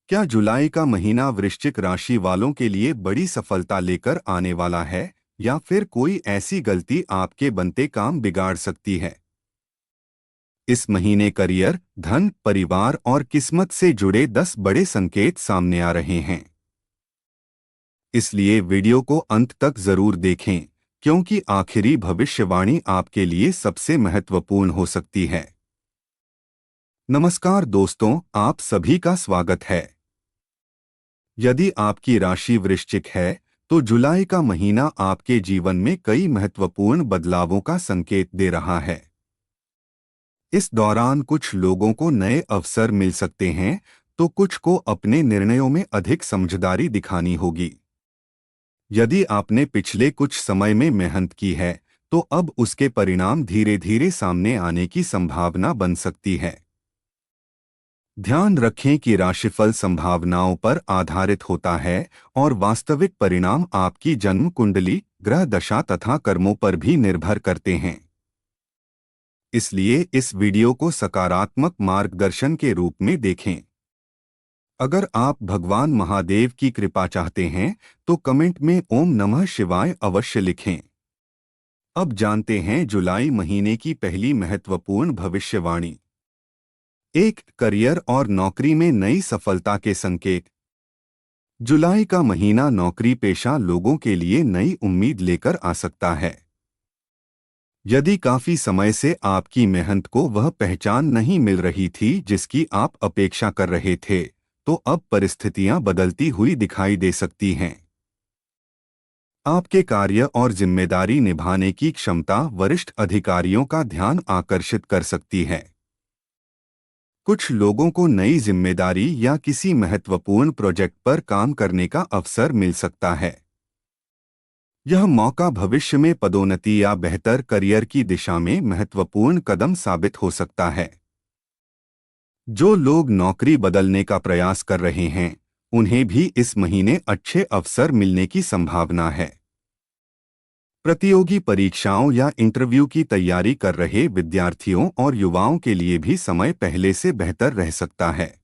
क्या जुलाई का महीना वृश्चिक राशि वालों के लिए बड़ी सफलता लेकर आने वाला है या फिर कोई ऐसी गलती आपके बनते काम बिगाड़ सकती है? इस महीने करियर, धन, परिवार और किस्मत से जुड़े 10 बड़े संकेत सामने आ रहे हैं। इसलिए वीडियो को अंत तक जरूर देखें, क्योंकि आखिरी भविष्यवाणी आपके लिए सबसे महत्वपूर्ण हो सकती है। नमस्कार दोस्तों, आप सभी का स्वागत है। यदि आपकी राशि वृश्चिक है, तो जुलाई का महीना आपके जीवन में कई महत्वपूर्ण बदलावों का संकेत दे रहा है। इस दौरान कुछ लोगों को नए अवसर मिल सकते हैं, तो कुछ को अपने निर्णयों में अधिक समझदारी दिखानी होगी। यदि आपने पिछले कुछ समय में मेहनत की है, तो अब उसके परिणाम धीरे धीरे सामने आने की संभावना बन सकती है। ध्यान रखें कि राशिफल संभावनाओं पर आधारित होता है और वास्तविक परिणाम आपकी जन्म कुंडली, ग्रह दशा तथा कर्मों पर भी निर्भर करते हैं। इसलिए इस वीडियो को सकारात्मक मार्गदर्शन के रूप में देखें। अगर आप भगवान महादेव की कृपा चाहते हैं, तो कमेंट में ओम नमः शिवाय अवश्य लिखें। अब जानते हैं जुलाई महीने की पहली महत्वपूर्ण भविष्यवाणी। 1. करियर और नौकरी में नई सफलता के संकेत। जुलाई का महीना नौकरी पेशा लोगों के लिए नई उम्मीद लेकर आ सकता है। यदि काफी समय से आपकी मेहनत को वह पहचान नहीं मिल रही थी जिसकी आप अपेक्षा कर रहे थे, तो अब परिस्थितियां बदलती हुई दिखाई दे सकती हैं। आपके कार्य और जिम्मेदारी निभाने की क्षमता वरिष्ठ अधिकारियों का ध्यान आकर्षित कर सकती है। कुछ लोगों को नई जिम्मेदारी या किसी महत्वपूर्ण प्रोजेक्ट पर काम करने का अवसर मिल सकता है। यह मौका भविष्य में पदोन्नति या बेहतर करियर की दिशा में महत्वपूर्ण कदम साबित हो सकता है। जो लोग नौकरी बदलने का प्रयास कर रहे हैं, उन्हें भी इस महीने अच्छे अवसर मिलने की संभावना है। प्रतियोगी परीक्षाओं या इंटरव्यू की तैयारी कर रहे विद्यार्थियों और युवाओं के लिए भी समय पहले से बेहतर रह सकता है।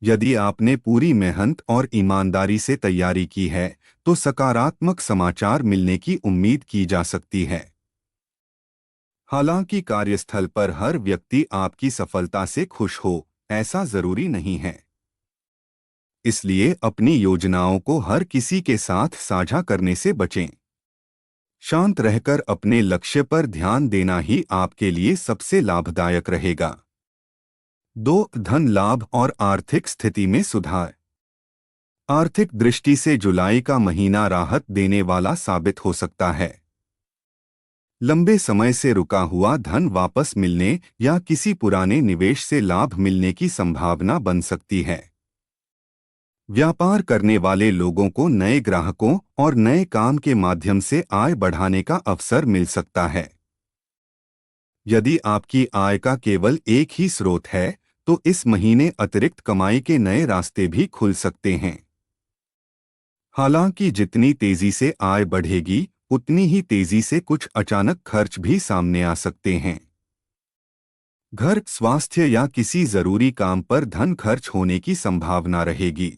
यदि आपने पूरी मेहनत और ईमानदारी से तैयारी की है, तो सकारात्मक समाचार मिलने की उम्मीद की जा सकती है। हालांकि कार्यस्थल पर हर व्यक्ति आपकी सफलता से खुश हो, ऐसा जरूरी नहीं है। इसलिए अपनी योजनाओं को हर किसी के साथ साझा करने से बचें। शांत रहकर अपने लक्ष्य पर ध्यान देना ही आपके लिए सबसे लाभदायक रहेगा। 2. धन लाभ और आर्थिक स्थिति में सुधार। आर्थिक दृष्टि से जुलाई का महीना राहत देने वाला साबित हो सकता है। लंबे समय से रुका हुआ धन वापस मिलने या किसी पुराने निवेश से लाभ मिलने की संभावना बन सकती है। व्यापार करने वाले लोगों को नए ग्राहकों और नए काम के माध्यम से आय बढ़ाने का अवसर मिल सकता है। यदि आपकी आय का केवल एक ही स्रोत है, तो इस महीने अतिरिक्त कमाई के नए रास्ते भी खुल सकते हैं। हालांकि जितनी तेजी से आय बढ़ेगी, उतनी ही तेजी से कुछ अचानक खर्च भी सामने आ सकते हैं। घर, स्वास्थ्य या किसी जरूरी काम पर धन खर्च होने की संभावना रहेगी।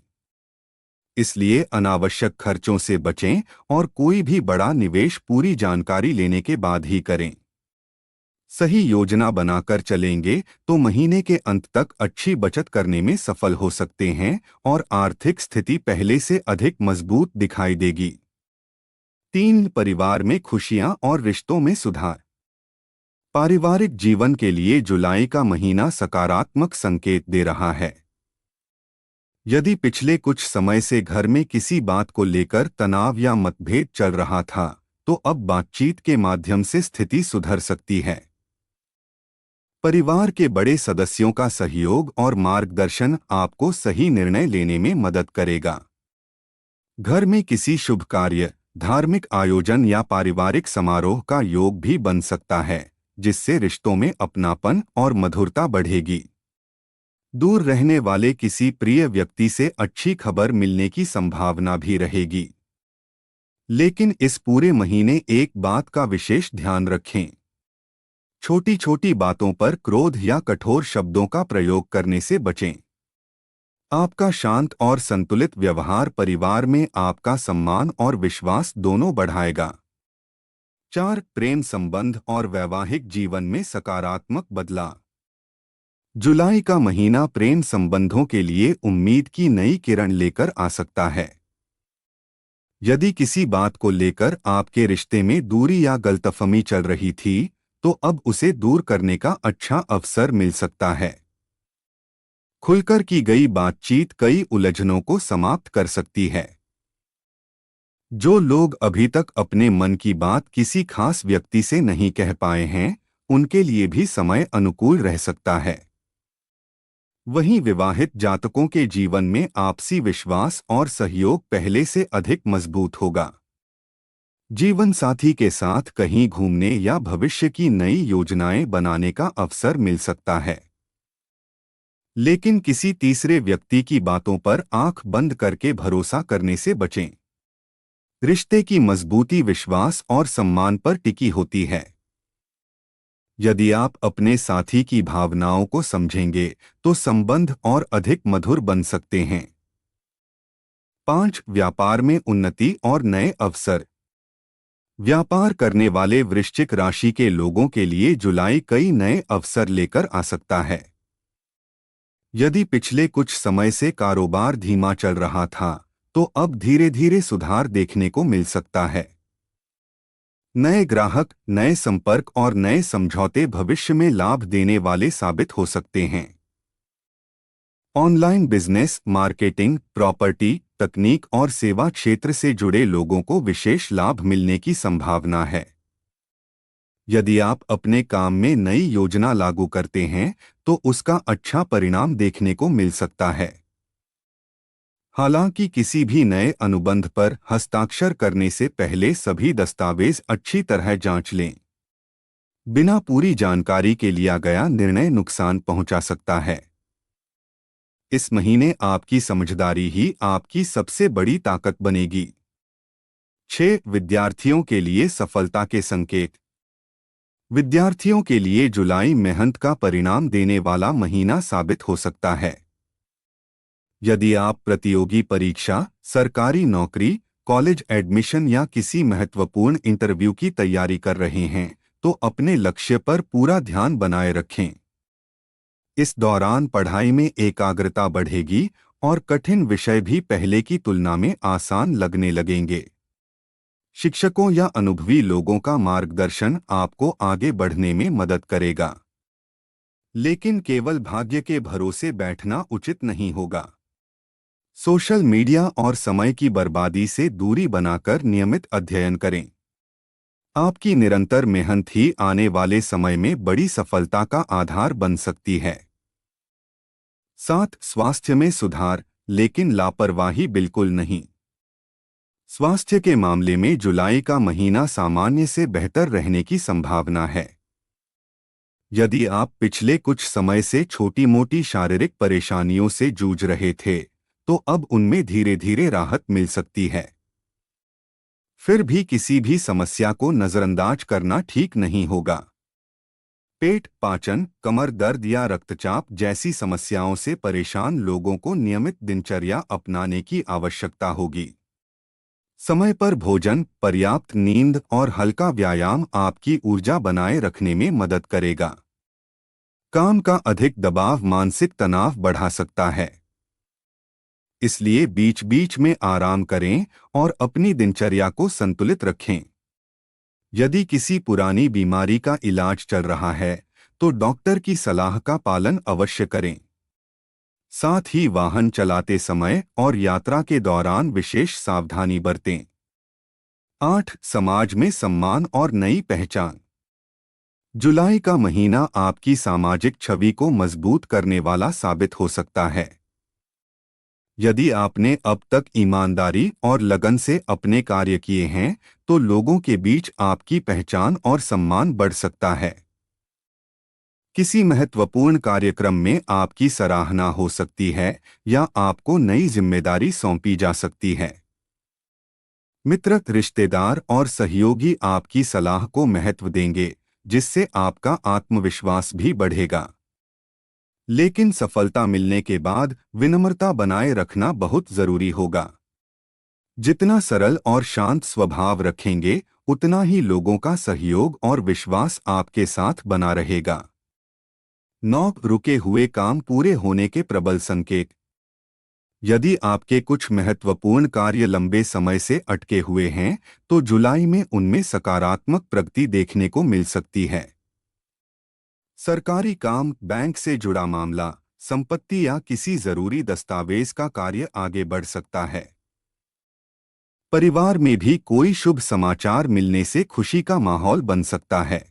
इसलिए अनावश्यक खर्चों से बचें और कोई भी बड़ा निवेश पूरी जानकारी लेने के बाद ही करें। सही योजना बनाकर चलेंगे तो महीने के अंत तक अच्छी बचत करने में सफल हो सकते हैं और आर्थिक स्थिति पहले से अधिक मजबूत दिखाई देगी। 3. परिवार में खुशियां और रिश्तों में सुधार। पारिवारिक जीवन के लिए जुलाई का महीना सकारात्मक संकेत दे रहा है। यदि पिछले कुछ समय से घर में किसी बात को लेकर तनाव या मतभेद चल रहा था, तो अब बातचीत के माध्यम से स्थिति सुधर सकती है। परिवार के बड़े सदस्यों का सहयोग और मार्गदर्शन आपको सही निर्णय लेने में मदद करेगा। घर में किसी शुभ कार्य, धार्मिक आयोजन या पारिवारिक समारोह का योग भी बन सकता है, जिससे रिश्तों में अपनापन और मधुरता बढ़ेगी। दूर रहने वाले किसी प्रिय व्यक्ति से अच्छी खबर मिलने की संभावना भी रहेगी। लेकिन इस पूरे महीने एक बात का विशेष ध्यान रखें। छोटी छोटी बातों पर क्रोध या कठोर शब्दों का प्रयोग करने से बचें। आपका शांत और संतुलित व्यवहार परिवार में आपका सम्मान और विश्वास दोनों बढ़ाएगा। 4. प्रेम संबंध और वैवाहिक जीवन में सकारात्मक बदलाव। जुलाई का महीना प्रेम संबंधों के लिए उम्मीद की नई किरण लेकर आ सकता है। यदि किसी बात को लेकर आपके रिश्ते में दूरी या गलतफहमी चल रही थी, तो अब उसे दूर करने का अच्छा अवसर मिल सकता है। खुलकर की गई बातचीत कई उलझनों को समाप्त कर सकती है। जो लोग अभी तक अपने मन की बात किसी खास व्यक्ति से नहीं कह पाए हैं, उनके लिए भी समय अनुकूल रह सकता है। वहीं विवाहित जातकों के जीवन में आपसी विश्वास और सहयोग पहले से अधिक मजबूत होगा। जीवन साथी के साथ कहीं घूमने या भविष्य की नई योजनाएं बनाने का अवसर मिल सकता है। लेकिन किसी तीसरे व्यक्ति की बातों पर आंख बंद करके भरोसा करने से बचें। रिश्ते की मजबूती विश्वास और सम्मान पर टिकी होती है। यदि आप अपने साथी की भावनाओं को समझेंगे, तो संबंध और अधिक मधुर बन सकते हैं। 5. व्यापार में उन्नति और नए अवसर। व्यापार करने वाले वृश्चिक राशि के लोगों के लिए जुलाई कई नए अवसर लेकर आ सकता है। यदि पिछले कुछ समय से कारोबार धीमा चल रहा था, तो अब धीरे धीरे सुधार देखने को मिल सकता है। नए ग्राहक, नए संपर्क और नए समझौते भविष्य में लाभ देने वाले साबित हो सकते हैं। ऑनलाइन बिजनेस, मार्केटिंग, प्रॉपर्टी, तकनीक और सेवा क्षेत्र से जुड़े लोगों को विशेष लाभ मिलने की संभावना है। यदि आप अपने काम में नई योजना लागू करते हैं, तो उसका अच्छा परिणाम देखने को मिल सकता है। हालांकि किसी भी नए अनुबंध पर हस्ताक्षर करने से पहले सभी दस्तावेज अच्छी तरह जांच लें। बिना पूरी जानकारी के लिया गया निर्णय नुकसान पहुंचा सकता है। इस महीने आपकी समझदारी ही आपकी सबसे बड़ी ताकत बनेगी। 6. विद्यार्थियों के लिए सफलता के संकेत। विद्यार्थियों के लिए जुलाई मेहनत का परिणाम देने वाला महीना साबित हो सकता है। यदि आप प्रतियोगी परीक्षा, सरकारी नौकरी, कॉलेज एडमिशन या किसी महत्वपूर्ण इंटरव्यू की तैयारी कर रहे हैं, तो अपने लक्ष्य पर पूरा ध्यान बनाए रखें। इस दौरान पढ़ाई में एकाग्रता बढ़ेगी और कठिन विषय भी पहले की तुलना में आसान लगने लगेंगे। शिक्षकों या अनुभवी लोगों का मार्गदर्शन आपको आगे बढ़ने में मदद करेगा। लेकिन केवल भाग्य के भरोसे बैठना उचित नहीं होगा। सोशल मीडिया और समय की बर्बादी से दूरी बनाकर नियमित अध्ययन करें। आपकी निरंतर मेहनत ही आने वाले समय में बड़ी सफलता का आधार बन सकती है। 7. स्वास्थ्य में सुधार, लेकिन लापरवाही बिल्कुल नहीं। स्वास्थ्य के मामले में जुलाई का महीना सामान्य से बेहतर रहने की संभावना है। यदि आप पिछले कुछ समय से छोटी मोटी शारीरिक परेशानियों से जूझ रहे थे, तो अब उनमें धीरे धीरे राहत मिल सकती है। फिर भी किसी भी समस्या को नजरअंदाज करना ठीक नहीं होगा। पेट, पाचन, कमर दर्द या रक्तचाप जैसी समस्याओं से परेशान लोगों को नियमित दिनचर्या अपनाने की आवश्यकता होगी। समय पर भोजन, पर्याप्त नींद और हल्का व्यायाम आपकी ऊर्जा बनाए रखने में मदद करेगा। काम का अधिक दबाव मानसिक तनाव बढ़ा सकता है, इसलिए बीच बीच में आराम करें और अपनी दिनचर्या को संतुलित रखें। यदि किसी पुरानी बीमारी का इलाज चल रहा है, तो डॉक्टर की सलाह का पालन अवश्य करें। साथ ही वाहन चलाते समय और यात्रा के दौरान विशेष सावधानी बरतें। 8. समाज में सम्मान और नई पहचान। जुलाई का महीना आपकी सामाजिक छवि को मजबूत करने वाला साबित हो सकता है। यदि आपने अब तक ईमानदारी और लगन से अपने कार्य किए हैं, तो लोगों के बीच आपकी पहचान और सम्मान बढ़ सकता है। किसी महत्वपूर्ण कार्यक्रम में आपकी सराहना हो सकती है या आपको नई जिम्मेदारी सौंपी जा सकती है। मित्र, रिश्तेदार और सहयोगी आपकी सलाह को महत्व देंगे, जिससे आपका आत्मविश्वास भी बढ़ेगा। लेकिन सफलता मिलने के बाद विनम्रता बनाए रखना बहुत जरूरी होगा। जितना सरल और शांत स्वभाव रखेंगे, उतना ही लोगों का सहयोग और विश्वास आपके साथ बना रहेगा। 9 रुके हुए काम पूरे होने के प्रबल संकेत। यदि आपके कुछ महत्वपूर्ण कार्य लंबे समय से अटके हुए हैं, तो जुलाई में उनमें सकारात्मक प्रगति देखने को मिल सकती है। सरकारी काम, बैंक से जुड़ा मामला, संपत्ति या किसी जरूरी दस्तावेज का कार्य आगे बढ़ सकता है। परिवार में भी कोई शुभ समाचार मिलने से खुशी का माहौल बन सकता है।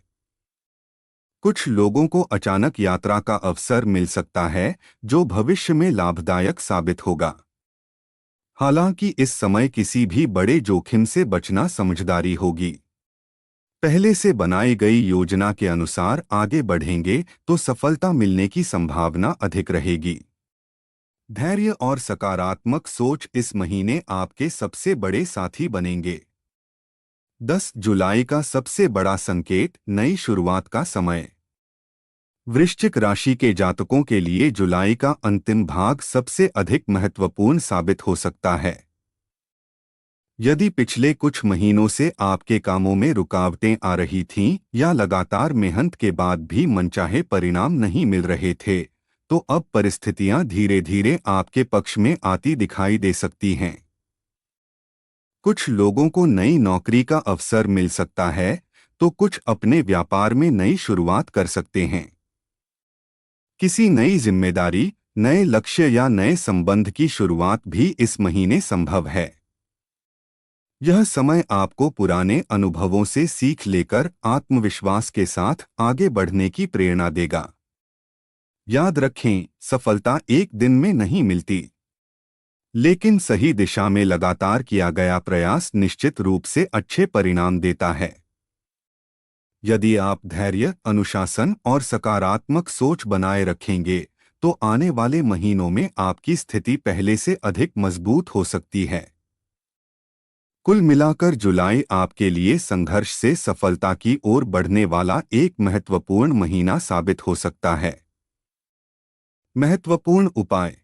कुछ लोगों को अचानक यात्रा का अवसर मिल सकता है, जो भविष्य में लाभदायक साबित होगा। हालांकि इस समय किसी भी बड़े जोखिम से बचना समझदारी होगी। पहले से बनाई गई योजना के अनुसार आगे बढ़ेंगे तो सफलता मिलने की संभावना अधिक रहेगी। धैर्य और सकारात्मक सोच इस महीने आपके सबसे बड़े साथी बनेंगे। 10 जुलाई का सबसे बड़ा संकेत, नई शुरुआत का समय। वृश्चिक राशि के जातकों के लिए जुलाई का अंतिम भाग सबसे अधिक महत्वपूर्ण साबित हो सकता है। यदि पिछले कुछ महीनों से आपके कामों में रुकावटें आ रही थीं या लगातार मेहनत के बाद भी मनचाहे परिणाम नहीं मिल रहे थे, तो अब परिस्थितियां धीरे धीरे आपके पक्ष में आती दिखाई दे सकती हैं। कुछ लोगों को नई नौकरी का अवसर मिल सकता है, तो कुछ अपने व्यापार में नई शुरुआत कर सकते हैं। किसी नई जिम्मेदारी, नए लक्ष्य या नए संबंध की शुरुआत भी इस महीने संभव है। यह समय आपको पुराने अनुभवों से सीख लेकर आत्मविश्वास के साथ आगे बढ़ने की प्रेरणा देगा। याद रखें, सफलता एक दिन में नहीं मिलती, लेकिन सही दिशा में लगातार किया गया प्रयास निश्चित रूप से अच्छे परिणाम देता है। यदि आप धैर्य, अनुशासन और सकारात्मक सोच बनाए रखेंगे, तो आने वाले महीनों में आपकी स्थिति पहले से अधिक मजबूत हो सकती है। कुल मिलाकर जुलाई आपके लिए संघर्ष से सफलता की ओर बढ़ने वाला एक महत्वपूर्ण महीना साबित हो सकता है। महत्वपूर्ण उपाय।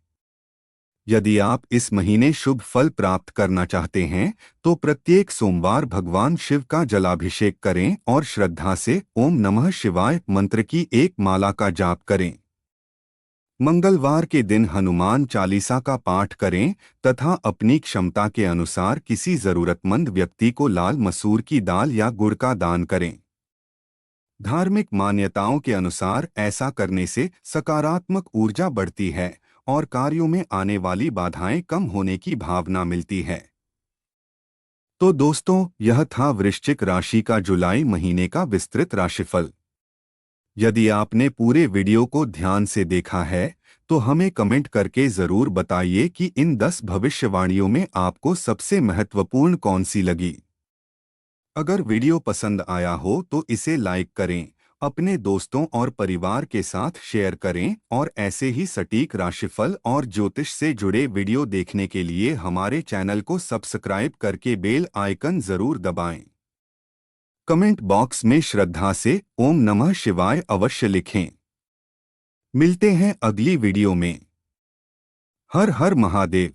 यदि आप इस महीने शुभ फल प्राप्त करना चाहते हैं, तो प्रत्येक सोमवार भगवान शिव का जलाभिषेक करें और श्रद्धा से ओम नमः शिवाय मंत्र की एक माला का जाप करें। मंगलवार के दिन हनुमान चालीसा का पाठ करें तथा अपनी क्षमता के अनुसार किसी जरूरतमंद व्यक्ति को लाल मसूर की दाल या गुड़ का दान करें। धार्मिक मान्यताओं के अनुसार ऐसा करने से सकारात्मक ऊर्जा बढ़ती है और कार्यों में आने वाली बाधाएं कम होने की भावना मिलती है। तो दोस्तों, यह था वृश्चिक राशि का जुलाई महीने का विस्तृत राशिफल। यदि आपने पूरे वीडियो को ध्यान से देखा है, तो हमें कमेंट करके जरूर बताइए कि इन 10 भविष्यवाणियों में आपको सबसे महत्वपूर्ण कौन सी लगी। अगर वीडियो पसंद आया हो तो इसे लाइक करें, अपने दोस्तों और परिवार के साथ शेयर करें और ऐसे ही सटीक राशिफल और ज्योतिष से जुड़े वीडियो देखने के लिए हमारे चैनल को सब्सक्राइब करके बेल आइकन जरूर दबाएं। कमेंट बॉक्स में श्रद्धा से ओम नमः शिवाय अवश्य लिखें। मिलते हैं अगली वीडियो में। हर हर महादेव।